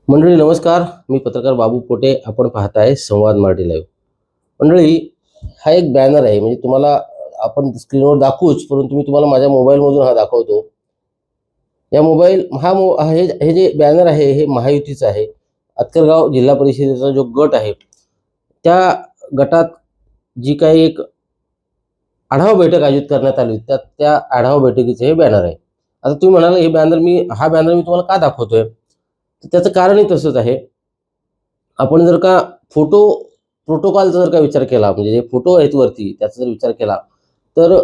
मंडळी नमस्कार. मी पत्रकार बाबू पोटे. आपण पाहताय संवाद मराठी लाईव्ह. मंडळी, हा एक बॅनर आहे. म्हणजे तुम्हाला आपण स्क्रीनवर दाखवूच, परंतु मी तुम्हाला माझ्या मोबाईलमधून हा दाखवतो. या मोबाईल हा मो हे हे जे बॅनर आहे हे महायुतीचं आहे. अत्कलगाव जिल्हा परिषदेचा जो गट आहे, त्या गटात जी काही एक आढावा बैठक आयोजित करण्यात आली होती, त्या आढावा बैठकीचं हे बॅनर आहे. आता तुम्ही म्हणाल हा बॅनर मी तुम्हाला का दाखवतोय? तर त्याचं कारणही तसंच आहे. आपण जर का फोटो प्रोटोकॉलचा जर का विचार केला, म्हणजे जे फोटो आहेत वरती त्याचा जर विचार केला, तर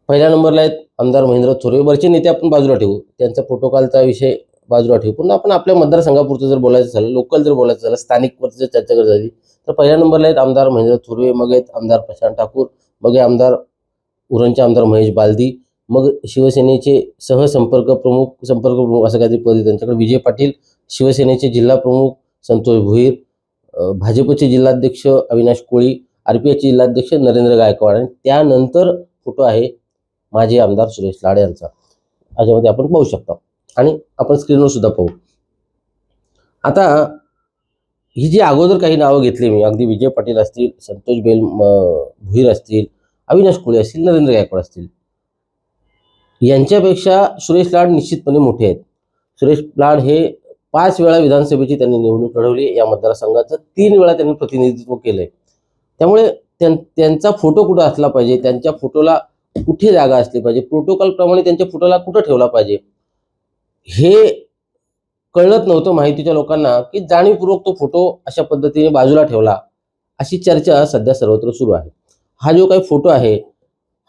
पहिल्या नंबरला आहेत आमदार महेंद्र थोरवे. वरचे नेते आपण बाजूला ठेवू, त्यांचा प्रोटोकॉलचा विषय बाजूला ठेवू. पुन्हा आपण आपल्या मतदारसंघापुरतं जर बोलायचं झालं, लोकल जर बोलायचं झालं, स्थानिकवरती जर चर्चा करायची झाली, तर पहिल्या नंबरला आहेत आमदार महेंद्र थोरवे, मग आहेत आमदार प्रशांत ठाकूर, मग आहे उरणचे आमदार महेश बालदी, मग शिवसेनेचे संपर्क प्रमुख असं काहीतरी पद आहे त्यांच्याकडे विजय पाटील, शिवसेनेचे जिल्हा प्रमुख संतोष भोईर, भाजपचे जिल्हाध्यक्ष अविनाश कोळी, आरपीआयचे जिल्हाध्यक्ष नरेंद्र गायकवाड, आणि त्यानंतर फोटो आहे माजी आमदार सुरेश लाड यांचा. याच्यामध्ये आपण पाहू शकता आणि आपण स्क्रीनवर सुद्धा पाहू. आता ही जी अगोदर काही नावं घेतली मी, अगदी विजय पाटील असतील, संतोष भोईर असतील, अविनाश कोळी असतील, नरेंद्र गायकवाड असतील, यांच्यापेक्षा सुरेश लाड निश्चितपणे मोठे आहेत. सुरेश लाड हे 5 वेळा विधानसभेची त्यांनी निवडणूक लढवली. या मतदारसंघाचं 3 वेळा त्यांनी प्रतिनिधित्व केलंय. त्यामुळे त्यांचा फोटो कुठं असला पाहिजे, त्यांच्या फोटोला कुठे जागा असली पाहिजे, प्रोटोकॉल प्रमाणे त्यांच्या फोटोला कुठं ठेवला पाहिजे, हे कळत नव्हतं माहितीच्या लोकांना, की जाणीवपूर्वक तो फोटो अशा पद्धतीने बाजूला ठेवला, अशी चर्चा सध्या सर्वत्र सुरू आहे. हा जो काही फोटो आहे,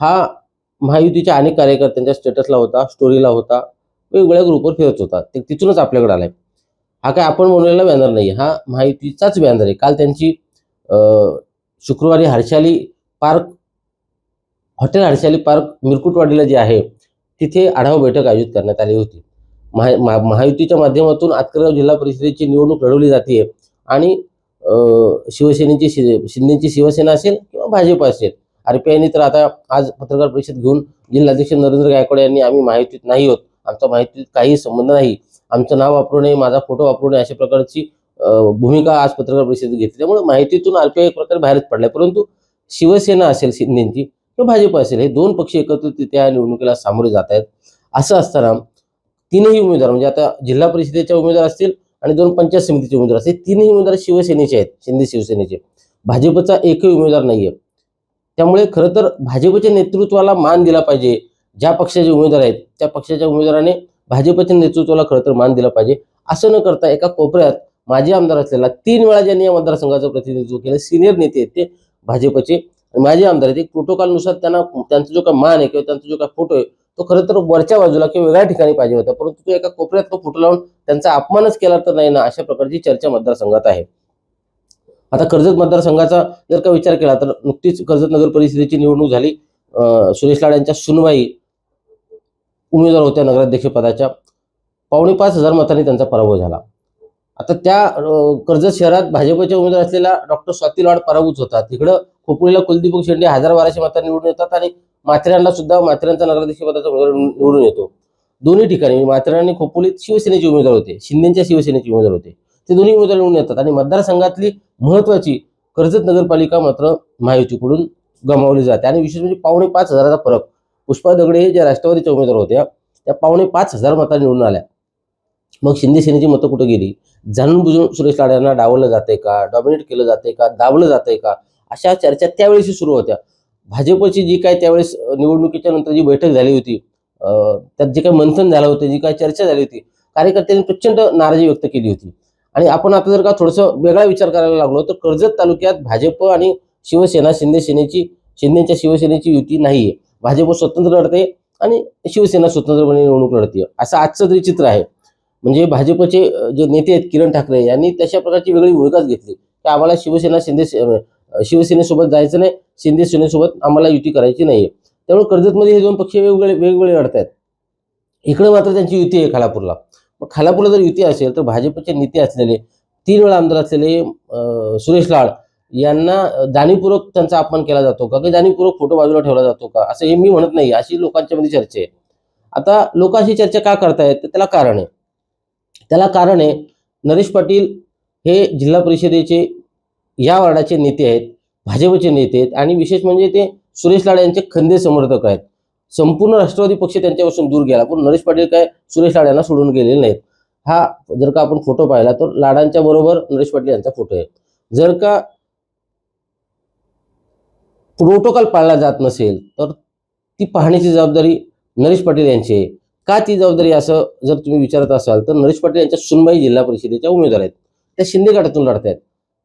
हा महायुतीच्या अनेक कार्यकर्त्यांच्या स्टेटसला होता, स्टोरीला होता, वेगवेगळ्या ग्रुपवर फिरत होता. ते तिथूनच आपल्याकडे आलाय. हा काय आपण बनवलेला बॅनर नाही, हा महायुतीचाच बॅनर आहे. काल त्यांची शुक्रवारी हॉटेल हर्षाली पार्क मिरकुटवाडीला जे आहे, तिथे आढावा बैठक आयोजित करण्यात आली होती. महायुतीच्या माध्यमातून आत्कलगाव जिल्हा परिषदेची निवडणूक लढवली जाते आणि शिंदेची शिवसेना असेल किंवा भाजप असेल. आरपीआयने तर आता आज पत्रकार परिषद घेऊन जिल्हाध्यक्ष नरेंद्र गायकवाड यांनी आम्ही महायुतीत नाही आहोत, आमचा महायुतीत काही संबंध नाही, आमचं नाव वापरू नये, माझा फोटो वापरू नये, अशा प्रकारची भूमिका आज पत्रकार परिषदेत घेतली. त्यामुळे माहितीतून आरपीआय एक प्रकारे बाहेरच पडलाय. परंतु शिवसेना असेल शिंदेची किंवा भाजप असेल, हे दोन पक्ष एकत्रित त्या निवडणुकीला सामोरे जात आहेत. असं असताना तीनही उमेदवार, म्हणजे आता जिल्हा परिषदेचे उमेदवार असतील आणि 2 पंचायत समितीचे उमेदवार असतील, तीनही उमेदवार शिवसेनेचे आहेत, शिंदे शिवसेनेचे. भाजपचा एकही उमेदवार नाहीये. त्यामुळे खरं तर भाजपच्या नेतृत्वाला मान दिला पाहिजे. ज्या पक्षाचे उमेदवार आहेत त्या पक्षाच्या उमेदवाराने भाजपच्या नेतृत्वाला खरं तर मान दिला पाहिजे. असं न करता एका कोपऱ्यात माजी आमदार असलेला, 3 वेळा ज्यांनी या मतदारसंघाचं प्रतिनिधित्व केलं, सिनियर नेते आहेत ते भाजपचे माजी आमदार आहेत. एक प्रोटोकॉलनुसार त्यांचा जो काही मान आहे किंवा त्यांचा जो काही फोटो आहे, तो खरं तर वरच्या बाजूला किंवा वेगळ्या ठिकाणी पाहिजे होता. परंतु तो एका कोपऱ्यात तो फोटो लावून त्यांचा अपमानच केला तर नाही ना, अशा प्रकारची चर्चा मतदारसंघात आहे. आता कर्जत मतदारसंघाचा जर का विचार केला, तर नुकतीच कर्जत नगर परिषदेची निवडणूक झाली. सुरेश लाड यांच्या सुनबाई उमेदवार होत्या नगराध्यक्ष पदाच्या. 4,500 मतांनी त्यांचा पराभव झाला. आता त्या कर्जत शहरात भाजपच्या उमेदवार असलेला डॉक्टर स्वाती लाड पराभूत होतात. तिकडं खोपोलीला कुलदीपक शेंडे 1,000-1,200 मतांनी निवडून येतात आणि माथेरानचा नगराध्यक्ष पदाचा उमेदवार निवडून येतो. दोन्ही ठिकाणी माथेरान आणि खोपोलीत शिवसेनेचे उमेदवार होते, शिंदेच्या शिवसेनेचे उमेदवार होते. ते दोन्ही उमेदवार निवडून येतात आणि मतदारसंघातली महत्वाची कर्जत नगरपालिका मात्र महायुतीकडून गमावली जाते. आणि विशेष म्हणजे 5,500चा फरक. पुष्पा दगडे ज्या राष्ट्रवादीच्या उमेदवार होत्या, त्या 5,500 मतांनी निवडून आल्या. मग शिंदे सेनेची मतं कुठे गेली? जाणून बुजून सुरेश लाड यांना डावललं जातंय का, डॉमिनेट केलं जातंय का, दाबलं जातंय का, अशा चर्चा त्यावेळेस सुरू होत्या. भाजपची जी काय त्यावेळेस निवडणुकीच्या नंतर जी बैठक झाली होती, त्यात जे काही मंथन झालं होतं, जी काही चर्चा झाली होती, कार्यकर्त्यांनी प्रचंड नाराजी व्यक्त केली होती. आणि आपण आता जर का थोडंसं वेगळा विचार करायला लागलो, तर कर्जत तालुक्यात भाजप आणि शिवसेना शिंदेच्या शिवसेनेची युती नाहीये. भाजप स्वतंत्र लढते आणि शिवसेना स्वतंत्रपणे निवडणूक लढते, असं आजचं तरी चित्र आहे. म्हणजे भाजपचे जे नेते आहेत किरण ठाकरे यांनी तशा प्रकारची वेगळी भूमिकाच घेतली की आम्हाला शिवसेनेसोबत जायचं नाही, शिंदे सेनेसोबत आम्हाला युती करायची नाहीये. त्यामुळे कर्जतमध्ये हे दोन पक्ष वेगवेगळे लढत आहेत. इकडे मात्र त्यांची युती आहे खालापूरला. मग खालापूरला जर युती असेल, तर भाजपचे नेते असलेले 3 वेळा आमदार असलेले सुरेश लाड यांना जाणीवपूर्वक त्यांचा अपमान केला जातो का, की जाणीवपूर्वक फोटो बाजूला ठेवला जातो का, असं हे मी म्हणत नाही, अशी लोकांच्या मध्ये चर्चा आहे. आता लोक अशी चर्चा का करतायत, तर त्याला कारण आहे. त्याला कारण आहे, नरेश पाटील हे जिल्हा परिषदेचे या वार्डाचे नेते आहेत, भाजपचे नेते आहेत आणि विशेष म्हणजे ते सुरेश लाड यांचे खंदे समर्थक आहेत. संपूर्ण राष्ट्रवादी पक्ष त्यांच्यापासून दूर गेला, पण नरेश पाटील काय सुरेश लाड यांना सोडून गेलेले नाहीत. हा जर का आपण फोटो पाहिला तर लाडांच्या बरोबर नरेश पाटील यांचा फोटो आहे. जर का प्रोटोकॉल पाळला जात नसेल तर ती पाहण्याची जबाबदारी नरेश पाटील यांची आहे. का ती जबाबदारी असं जर तुम्ही विचारत असाल तर नरेश पाटील यांच्या सूनबाई जिल्हा परिषदेच्या उमेदवार आहेत. त्या शिंदे गटातून लढत आहेत.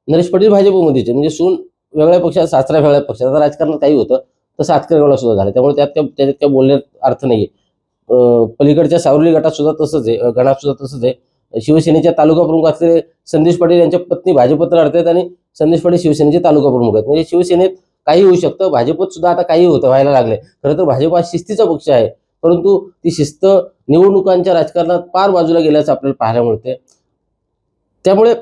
नरेश पाटील भाजपमध्येचे, म्हणजे सून वेगळ्या पक्षात, सासरा वेगळ्या पक्षात. आता राजकारणात काही होतं तसं आतकरगवला सुद्धा झालं, त्यामुळे त्याच्यात काय बोलण्यात अर्थ नाहीये. पलीकडच्या सावरली गटात सुद्धा तसंच आहे, गणात सुद्धा तसंच आहे. शिवसेनेच्या तालुका प्रमुख असलेले संदेश पाटील यांच्या पत्नी भाजपत लढतायत आणि संदेश पाटील शिवसेनेचे तालुका प्रमुख आहेत. म्हणजे शिवसेनेत काही होऊ शकतं, भाजपत सुद्धा आता काही व्हायला लागले. खरं तर भाजप हा शिस्तीचा पक्ष आहे, परंतु ती शिस्त निवडणुकांच्या राजकारणात पार बाजूला गेल्याचं आपल्याला पाहायला मिळते. त्यामुळे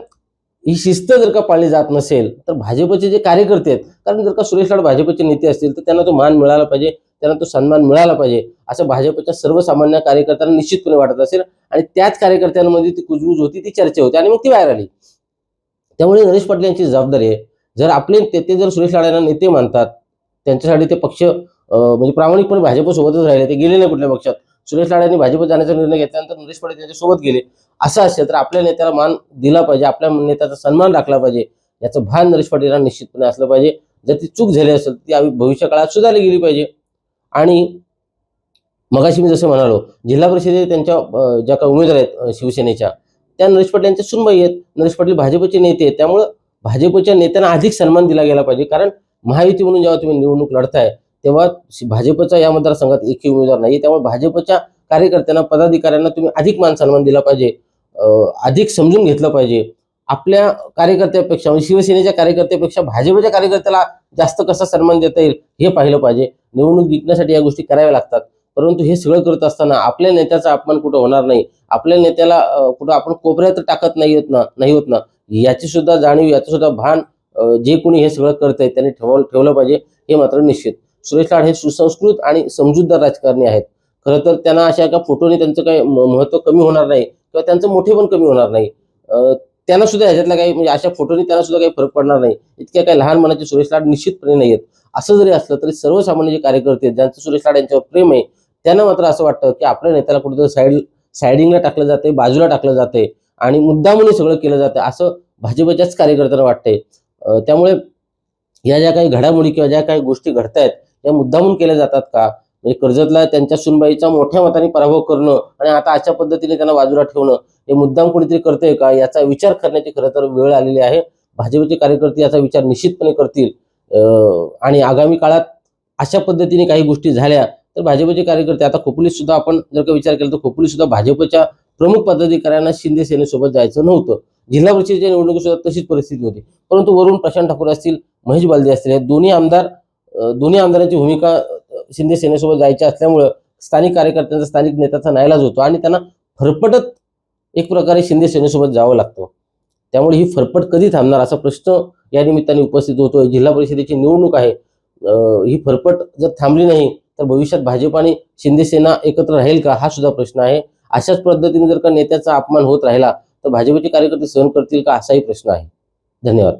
ही शिस्त जर का पाळली जात नसेल तर भाजपचे जे कार्यकर्ते आहेत, कारण जर का सुरेश लाड भाजपचे नेते असतील तर त्यांना तो मान मिळाला पाहिजे, त्यांना तो सन्मान मिळाला पाहिजे, असं भाजपच्या सर्वसामान्य कार्यकर्त्यांना निश्चितपणे वाटत असेल. आणि त्याच कार्यकर्त्यांमध्ये ती कुजबूज होती, ती चर्चा होती आणि मग ती बाहेर आली. त्यामुळे नरेश पाटील यांची जबाबदारी आहे, जर आपले ते जर सुरेश लाड यांना नेते मानतात, त्यांच्यासाठी ते पक्ष म्हणजे प्रामाणिकपणे भाजपसोबतच राहिले, ते गेले नाही कुठल्या पक्षात. सुरेश लाड यांनी भाजपत जाण्याचा निर्णय घेतल्यानंतर नरेश पाटील त्यांच्यासोबत गेले. असं असेल तर आपल्या नेत्याला मान दिला पाहिजे, आपल्या नेत्याचा सन्मान राखला पाहिजे, याचं भान नरेश पाटील निश्चितपणे असलं पाहिजे. जर ती चूक झाली असेल ती भविष्य काळात सुधारली गेली पाहिजे. आणि मगाशी मी जसं म्हणालो, जिल्हा परिषदेत त्यांच्या ज्या काही उमेदवार आहेत शिवसेनेच्या, त्या नरेश पाटील यांच्या सूनबाई आहेत. नरेश पाटील भाजपचे नेते आहेत, त्यामुळं भाजपच्या नेत्यांना अधिक सन्मान दिला गेला पाहिजे. कारण महायुती म्हणून जेव्हा तुम्ही निवडणूक लढताय तेव्हा भाजपचा या मतदारसंघात एकही उमेदवार नाही, त्यामुळे भाजपच्या कार्यकर्त्यांना, पदाधिकाऱ्यांना तुम्ही अधिक मान सन्मान दिला पाहिजे, अधिक समजून घेतलं पाहिजे. आपल्या कार्यकर्त्यापेक्षा, म्हणजे शिवसेनेच्या कार्यकर्त्यापेक्षा भाजपच्या कार्यकर्त्याला जास्त कसा सन्मान देता येईल हे पाहिलं पाहिजे. निवडणूक जिंकण्यासाठी या गोष्टी कराव्या लागतात, परंतु हे सगळं करत असताना आपल्या नेत्याचा अपमान कुठं होणार नाही, आपल्या नेत्याला कुठं आपण कोपऱ्यात टाकत नाही होत ना, याची सुद्धा जाणीव, याचं सुद्धा भान जे कोणी हे सगळं करतंय त्यांनी ठेवलं पाहिजे, हे मात्र निश्चित. सुरेश लाड हे सुसंस्कृत आणि समजूतदार राजकारणी आहेत. खरं तर त्यांना अशा एका फोटोने त्यांचं काही महत्त्व कमी होणार नाही किंवा त्यांचं मोठे पण कमी होणार नाही. त्यांना सुद्धा ह्याच्यातला काही, म्हणजे अशा फोटोने त्यांना सुद्धा काही फरक पडणार नाही. इतक्या काही लहान मनाचे सुरेश लाड निश्चितपणे नाही आहेत. असं जरी असलं तरी सर्वसामान्य जे कार्यकर्ते आहेत, ज्यांचं सुरेश लाड यांच्यावर प्रेम आहे, त्यांना मात्र असं वाटतं की आपल्या नेत्याला कुठेतरी सायडिंगला टाकलं जाते, बाजूला टाकलं जाते आणि मुद्दामून सगळं केलं जातं, असं भाजपच्याच कार्यकर्त्यांना वाटतंय. त्यामुळे या ज्या काही घडामोडी किंवा ज्या काही गोष्टी घडतायत या मुद्दामून केल्या जातात का? म्हणजे कर्जतला त्यांच्या सुनबाईचा मोठ्या मताने पराभव करणं आणि आता अशा पद्धतीने त्यांना बाजूला ठेवणं हे मुद्दाम कोणीतरी करतंय का, याचा विचार करण्याची खरं तर वेळ आलेली आहे. भाजपचे कार्यकर्ते याचा विचार निश्चितपणे करतील आणि आगामी काळात अशा पद्धतीने काही गोष्टी झाल्या तर भाजपचे कार्यकर्ते, आता खोपोलीत सुद्धा आपण जर का विचार केला तर खोपोलीत सुद्धा भाजपच्या प्रमुख पदाधिकाऱ्यांना शिंदे सेनेसोबत जायचं नव्हतं. जिल्हा परिषदेच्या निवडणुकीत सुद्धा तशीच परिस्थिती होती, परंतु वरून प्रशांत ठाकूर असतील, महेश बालदे असतील, हे दोन्ही आमदारांची भूमिका शिंदे सेनेसोबत जायची असल्यामुळं स्थानिक कार्यकर्त्यांचा, स्थानिक नेत्याचा नाईलाज होतो आणि त्यांना फरफटत एक प्रकारे शिंदे सेनेसोबत जावं लागतं. त्यामुळे ही फरफट कधी थांबणार असा प्रश्न या निमित्ताने उपस्थित होतोय. जिल्हा परिषदेची निवडणूक आहे, ही फरफट जर थांबली नाही तर भविष्यात भाजप आणि शिंदे सेना एकत्र राहील का, हा सुद्धा प्रश्न आहे. अशाच पद्धतीने जर का नेत्याचा अपमान होत राहिला तर भाजपचे कार्यकर्ते सहन करतील का, असाही प्रश्न आहे. धन्यवाद.